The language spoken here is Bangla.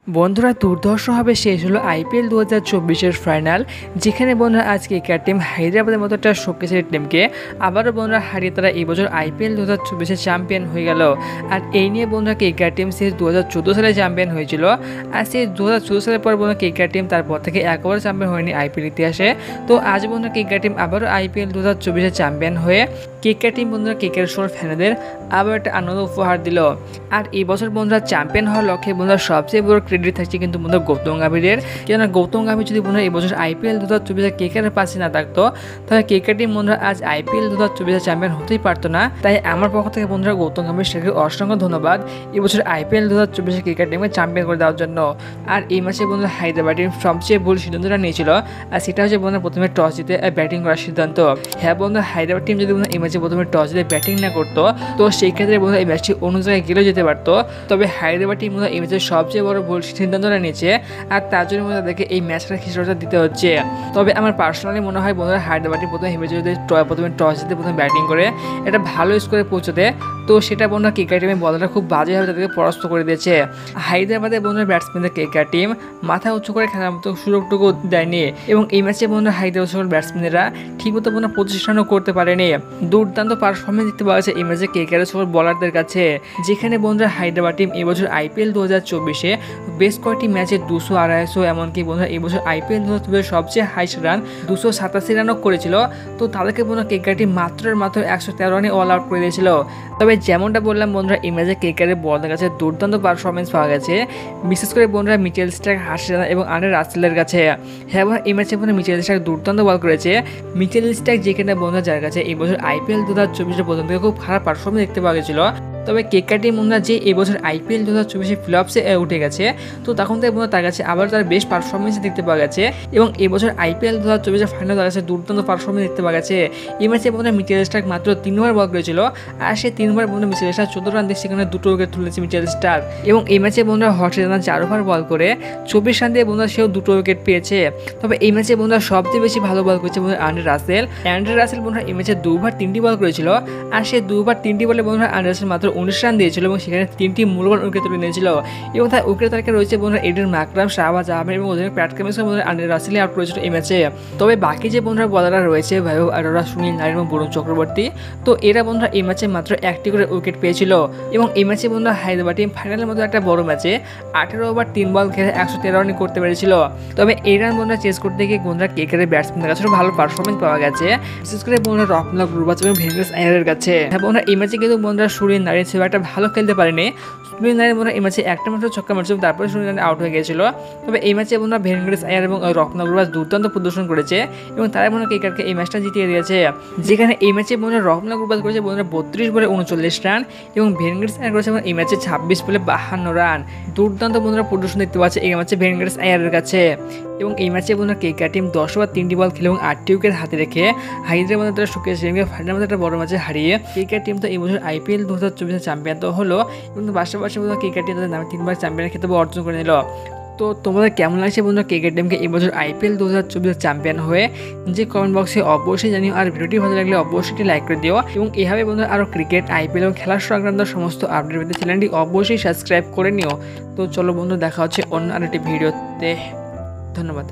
বন্ধুরা দুর্ধর্ষভাবে শেষ হলো আইপিএল 2024-এর ফাইনাল, যেখানে বন্ধুরা আজকে কেকেআর টিম হায়দ্রাবাদের মতো একটা শক্তিশালী টিমকে আবারও বন্ধুরা হারিয়ে তারা এই বছর আইপিএল 2024-এর চ্যাম্পিয়ন হয়ে গেল। আর এই নিয়ে বন্ধুরা কেকেআর টিম শেষ 2014 সালে চ্যাম্পিয়ন হয়েছিল। আর সেই 2014 সালের পর বন্ধুরা কেকেআর টিম তারপর থেকে একবার চ্যাম্পিয়ন হয়নি আইপিএল ইতিহাসে। তো আজ বন্ধুরা কেকেআর টিম আবারও আইপিএল 2024-এর চ্যাম্পিয়ন হয়ে কেকেআর টিম বন্ধুরা কেকেআর শোর ফ্যানেদের আবার একটা আনন্দ উপহার দিল। আর এই বছর বন্ধুরা চ্যাম্পিয়ন হওয়ার লক্ষ্যে বন্ধুরা সবচেয়ে বড় ক্রেডিট থাকছে কিন্তু বন্ধুরা গৌতম গম্ভীরের। কেননা গৌতম গম্ভীর যদি বন্ধুরা এই বছর আইপিএল 2024-এ কেকেআরের পাশে না থাকতো, তাহলে কেকেআর টিম বন্ধুরা আজ আইপিএল 2024-এর চ্যাম্পিয়ন হতেই পারতো না। তাই আমার পক্ষ থেকে বন্ধুরা গৌতম গম্ভীর সেটাকে অসংখ্য ধন্যবাদ এই বছর আইপিএল 2024-এ কেকেআর টিমকে চ্যাম্পিয়ন করে দেওয়ার জন্য। আর এই ম্যাচে বন্ধুরা হায়দ্রাবাদ টিম সবচেয়ে ভুল সিদ্ধান্তটা নিয়েছিল, আর সেটা হচ্ছে বন্ধুরা প্রথমে টস জিতে ব্যাটিং করার সিদ্ধান্ত। হ্যাঁ বন্ধুরা, হায়দ্রাবাদ টিম যদি বন্ধুরা এই ম্যাচে প্রথমে টস জিতে ব্যাটিং না করতো, তো সেই ক্ষেত্রে বন্ধুরা এই ম্যাচটি অন্য জায়গায় গেলেও যেতে পারতো। তবে হায়দ্রাবাদ টিম বন্ধুরা এই ম্যাচের সবচেয়ে বড় ভুল সিদ্ধান্তটা নিয়েছে, আর তার জন্য তাদেরকে এই ম্যাচটা খিচুড়িটা দিতে হচ্ছে। তবে আমার পার্সোনালি মনে হয় বন্ধুরা হায়দ্রাবাদ টিম প্রথমে টস জিতে প্রথমে ব্যাটিং করে একটা ভালো স্কোরে পৌঁছতে, তো সেটা বন্ধুরা কেকেআর টিমের বলারটা খুব বাজেভাবে তাদেরকে পরাস্ত করে দিয়েছে। হায়দ্রাবাদের বন্ধুরা ব্যাটসম্যানদের কেকেআর টিম মাথা উঁচু করে খেলার মতো সুযোগটুকু দেয়নি, এবং এই ম্যাচে বন্ধুরা হায়দ্রাবাদ সকল ব্যাটসম্যানেরা ঠিকমতো বন্ধুরা 25 রানও করতে পারেনি। দুর্দান্ত পারফরমেন্স দেখতে পাওয়া যাচ্ছে এই ম্যাচে কেকেআর সকল বলারদের কাছে, যেখানে বন্ধুরা হায়দ্রাবাদ টিম এবছর আইপিএল 2024-এ বেশ কয়েকটি ম্যাচে 200, 250, এমনকি বন্ধুরা এবছর আইপিএল 2024-এর সবচেয়ে হাইস্ট রান 287 রানও করেছিল। তো তাদেরকে বন্ধুরা কেকেআর টিম মাত্র 113 রানে অল আউট করে দিয়েছিল। তবে যেমনটা বললাম বন্ধুরা এই ম্যাচে কেকেআরের বলদের কাছে দুর্দান্ত পারফরমেন্স পাওয়া গেছে, বিশেষ করে বন্ধুরা মিচেল স্টার্ক, হার্ষিত রানা এবং আন্ডার রাসেলের কাছে। হ্যাঁ বন্ধুরা এই ম্যাচে বন্ধুরা মিচেল স্টার্ক দুর্দান্ত বল করেছে। মিচেল স্টার্ক যেখানে বন্ধুরা যার কাছে এই বছর আইপিএল 2024-এর প্রথম থেকে খুব খারাপ পারফরমেন্স দেখতে পাওয়া গেছিল, তবে কেকেআর টিম বন্ধুরা যে এবছর আইপিএল 2024-এ প্লে-অফসে উঠে গেছে, তো তখন থেকে বন্ধুরা তার কাছে আবার তার বেশ পারফরমেন্স দেখতে পাওয়া গেছে, এবং এবছর আইপিএল 2024-এর ফাইনাল তার কাছে দুর্দান্ত পারফরমেন্স দেখতে পাওয়া গেছে। এই ম্যাচে বন্ধুরা মিচেল স্টার্ক মাত্র 3বার বল করেছিল, আর সে 3বার বন্ধুরা মিচেল স্টার্ক 14 রান দিয়ে সেখানে 2টো উইকেট তুলেছে মিচেল স্টার্ক। এবং এই ম্যাচে বন্ধুরা হর্ষিত রানা 4 ওভার বল করে 24 রান দিয়ে বন্ধুরা সেও 2টো উইকেট পেয়েছে। তবে এই ম্যাচে বন্ধুরা সবচেয়ে বেশি ভালো বল করেছে বন্ধুরা আন্ডার রাসেল বন্ধুরা এই ম্যাচে 2 ওভার 3টি বল করেছিল, আর সে 2 ওভার 3টি বলে বন্ধুরা আন্ডার রাসেল মাত্র 19 রান দিয়েছিল, এবং সেখানে 3টি মূল্যবান উইকেট তুলে নিয়েছিল। এবং তার উইকেট তালিকায় রয়েছে বন্ধুরা এডেন মাকরাম, শাহবাজ আহমেদ এবং ওদের প্যাট কামিন্স বন্ধুরা আন্ডার রাসেলে আউট করেছিল এই ম্যাচে। তবে বাকি যে বন্ধুরা বলাররা রয়েছে বৈভব অরোরা, সুনীল নারিন এবং বরুণ চক্রবর্তী, তো এরা বন্ধুরা এই ম্যাচে মাত্র 1টি করে উইকেট পেয়েছিল। এবং এই ম্যাচে বন্ধুরা হায়দ্রাবাদ টিম ফাইনালের মতো একটা বড় ম্যাচে 18 ওভার 3 বল খেলে 113 রান করতে পেরেছিল। তবে এই রান বন্ধুরা চেস করতে গিয়ে বন্ধুরা কেকেআরের ব্যাটসম্যানদের কাছে ভালো পারফরমেন্স পাওয়া গেছে, বিশেষ করে বন্ধুরা রত্নাক গুরবাজ এবং ভেঙ্কটেশ আয়ারের কাছে। হ্যাঁ বন্ধুরা এই ম্যাচে কিন্তু বন্ধুরা সুনীল নারিন সেবা একটা ভালো খেলতে পারেনি। সুনীল নারিন বন্ধুরা এই ম্যাচে একটা মাত্র ছক্কা মারছিল, তারপরে সুনীল নারিন আউট হয়ে গিয়েছিল। তবে এই ম্যাচে বন্ধুরা ভেঙ্কটেশ আয়ার এবং রত্নাক গুরবাজ দুর্দান্ত প্রদর্শন করেছে, এবং তারা বন্ধুরা কেকেআরকে এই ম্যাচটা জিতিয়ে দিয়েছে। যেখানে এই ম্যাচে বন্ধুরা রত্নাক গুরবাজ করেছে বন্ধুরা 32 বলে 39 রান, এবং ভেঙ্কটেশ আয়ার করেছে এই ম্যাচে 26 বলে 52 রান। দুর্দান্ত বন্ধুরা প্রদর্শন দেখতে পাচ্ছে এই ম্যাচে ভেঙ্কটেশ আয়ারের কাছে। এবং এই ম্যাচে বন্ধুরা কেকেআর টিম 10 ওভার 3টি বল খেলে এবং 8টি উইকেট হাতে রেখে হায়দ্রাবাদের তারা শক্তিশালী টিমকে ফাইনালের মধ্যে একটা বড় ম্যাচে হারিয়ে কেকেআর টিম তো এই বছর আইপিএল 2024-এর চ্যাম্পিয়ন তো হলো, এবং পাশাপাশি বন্ধুরা কেকেআর টিম তাদের নামে 3বার চ্যাম্পিয়নের খেতাব অর্জন করে নিল। তো তোমাদের কেমন লাগছে বন্ধুরা কেকেআর টিমকে এই বছর আইপিএল 2024-এর চ্যাম্পিয়ন হয়ে? যে কমেন্ট বক্সে অবশ্যই জানিও, আর ভিডিওটি ভালো লাগলে অবশ্যই লাইক করে দিও। এবং এভাবে বন্ধুরা আরও ক্রিকেট, আইপিএল এবং খেলার সংক্রান্ত সমস্ত আপডেট পেতে চ্যানেলটি অবশ্যই সাবস্ক্রাইব করে নিও। তো চলো বন্ধু, দেখা হচ্ছে অন্য আরেকটি ভিডিওতে। ধন্যবাদ।